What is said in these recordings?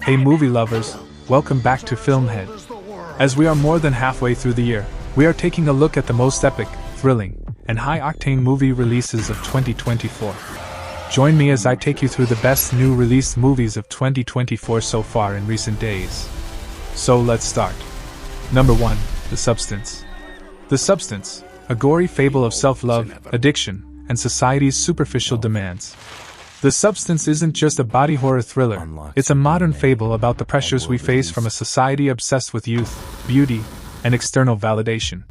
Hey movie lovers, welcome back to FilmHead. As we are more than halfway through the year, we are taking a look at the most epic, thrilling, and high-octane movie releases of 2024. Join me as I take you through the best new released movies of 2024 so far in recent days. So let's start. Number 1, The Substance. The Substance, a gory fable of self-love, addiction, and society's superficial demands. The Substance isn't just a body horror thriller, it's a modern fable about the pressures we face from a society obsessed with youth, beauty, and external validation.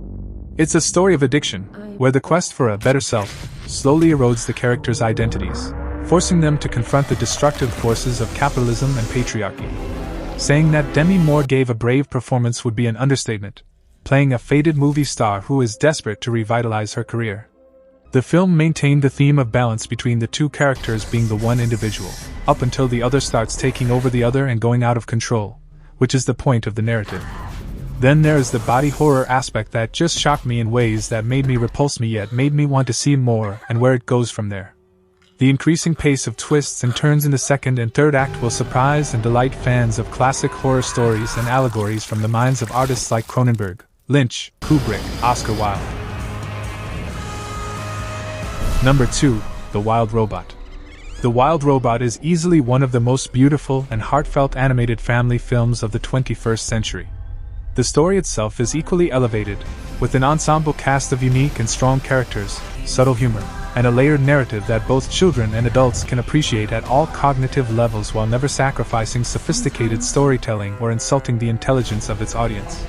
It's a story of addiction, where the quest for a better self slowly erodes the characters' identities, forcing them to confront the destructive forces of capitalism and patriarchy. Saying that Demi Moore gave a brave performance would be an understatement, playing a faded movie star who is desperate to revitalize her career. The film maintained the theme of balance between the two characters being the one individual, up until the other starts taking over the other and going out of control, which is the point of the narrative. Then there is the body horror aspect that just shocked me in ways that made me repulse me yet made me want to see more and where it goes from there. The increasing pace of twists and turns in the second and third act will surprise and delight fans of classic horror stories and allegories from the minds of artists like Cronenberg, Lynch, Kubrick, Oscar Wilde. Number 2, The Wild Robot. The Wild Robot is easily one of the most beautiful and heartfelt animated family films of the 21st century. The story itself is equally elevated, with an ensemble cast of unique and strong characters, subtle humor, and a layered narrative that both children and adults can appreciate at all cognitive levels while never sacrificing sophisticated storytelling or insulting the intelligence of its audience.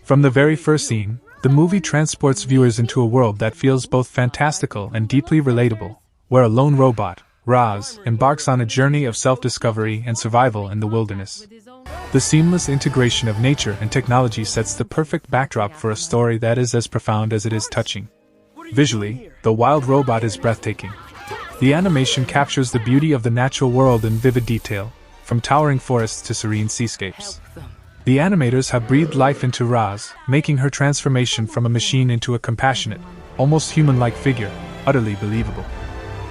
From the very first scene, the movie transports viewers into a world that feels both fantastical and deeply relatable, where a lone robot, Roz, embarks on a journey of self-discovery and survival in the wilderness. The seamless integration of nature and technology sets the perfect backdrop for a story that is as profound as it is touching. Visually, The Wild Robot is breathtaking. The animation captures the beauty of the natural world in vivid detail, from towering forests to serene seascapes. The animators have breathed life into Roz, making her transformation from a machine into a compassionate, almost human-like figure, utterly believable.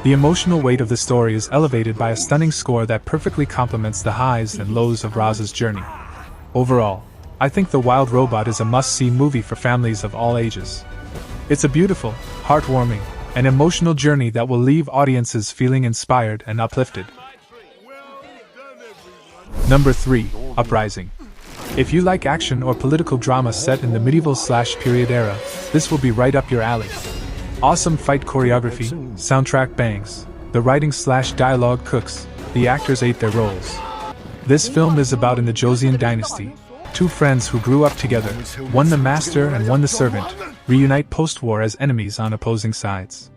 The emotional weight of the story is elevated by a stunning score that perfectly complements the highs and lows of Roz's journey. Overall, I think The Wild Robot is a must-see movie for families of all ages. It's a beautiful, heartwarming, and emotional journey that will leave audiences feeling inspired and uplifted. Number 3, Uprising. If you like action or political drama set in the medieval/period era, this will be right up your alley. Awesome fight choreography, soundtrack bangs, the writing/dialogue cooks, the actors ate their roles. This film is about in the Joseon dynasty, two friends who grew up together, one the master and one the servant, reunite post-war as enemies on opposing sides.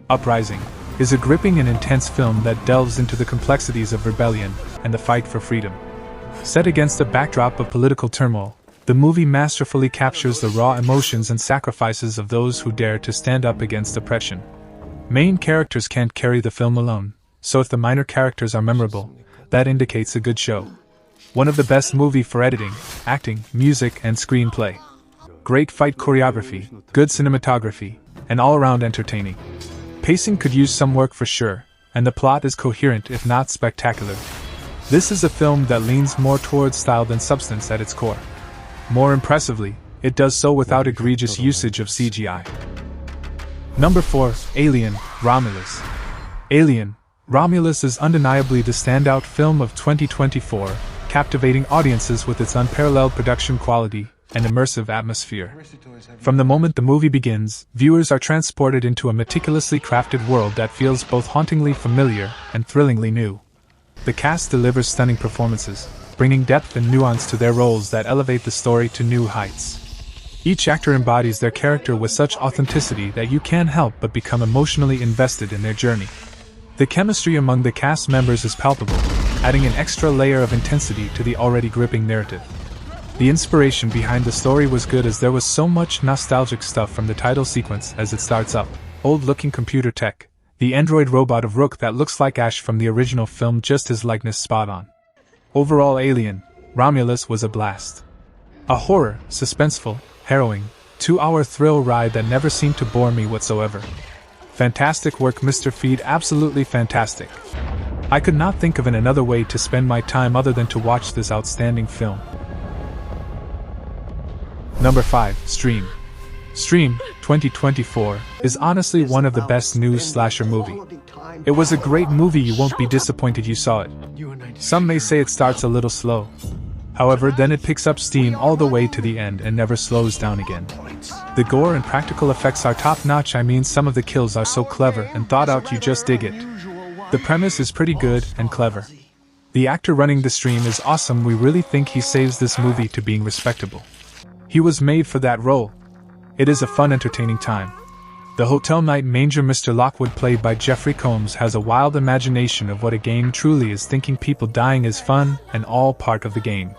Uprising is a gripping and intense film that delves into the complexities of rebellion and the fight for freedom. Set against a backdrop of political turmoil, the movie masterfully captures the raw emotions and sacrifices of those who dare to stand up against oppression. Main characters can't carry the film alone, so if the minor characters are memorable, that indicates a good show. One of the best movie for editing, acting, music, and screenplay. Great fight choreography, good cinematography, and all-around entertaining. Pacing could use some work for sure, and the plot is coherent if not spectacular. This is a film that leans more towards style than substance at its core. More impressively, it does so without egregious usage of CGI. Number 4, Alien, Romulus. Alien, Romulus is undeniably the standout film of 2024, captivating audiences with its unparalleled production quality and immersive atmosphere. From the moment the movie begins, viewers are transported into a meticulously crafted world that feels both hauntingly familiar and thrillingly new. The cast delivers stunning performances, bringing depth and nuance to their roles that elevate the story to new heights. Each actor embodies their character with such authenticity that you can't help but become emotionally invested in their journey. The chemistry among the cast members is palpable, adding an extra layer of intensity to the already gripping narrative. The inspiration behind the story was good as there was so much nostalgic stuff from the title sequence as it starts up, old-looking computer tech, the android robot of Rook that looks like Ash from the original film, just his likeness spot on. Overall, Alien, Romulus was a blast. A horror, suspenseful, harrowing, 2-hour thrill ride that never seemed to bore me whatsoever. Fantastic work, Mr. Feed, absolutely fantastic. I could not think of another way to spend my time other than to watch this outstanding film. Number 5. Stream. Stream 2024 is honestly one of the best new slasher movie. It was a great movie, you won't be disappointed you saw it. Some may say it starts a little slow. However, then it picks up steam all the way to the end and never slows down again. The gore and practical effects are top-notch. I mean, some of the kills are so clever and thought out you just dig it. The premise is pretty good and clever. The actor running the stream is awesome. We really think he saves this movie to being respectable. He was made for that role. It is a fun, entertaining time. The Hotel Night Manger, Mr. Lockwood, played by Jeffrey Combs, has a wild imagination of what a game truly is, thinking people dying is fun and all part of the game.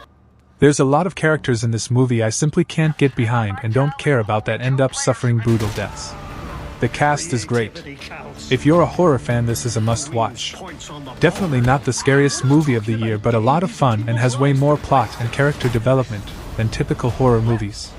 There's a lot of characters in this movie I simply can't get behind and don't care about that end up suffering brutal deaths. The cast is great. If you're a horror fan, this is a must-watch. Definitely not the scariest movie of the year, but a lot of fun and has way more plot and character development than typical horror movies.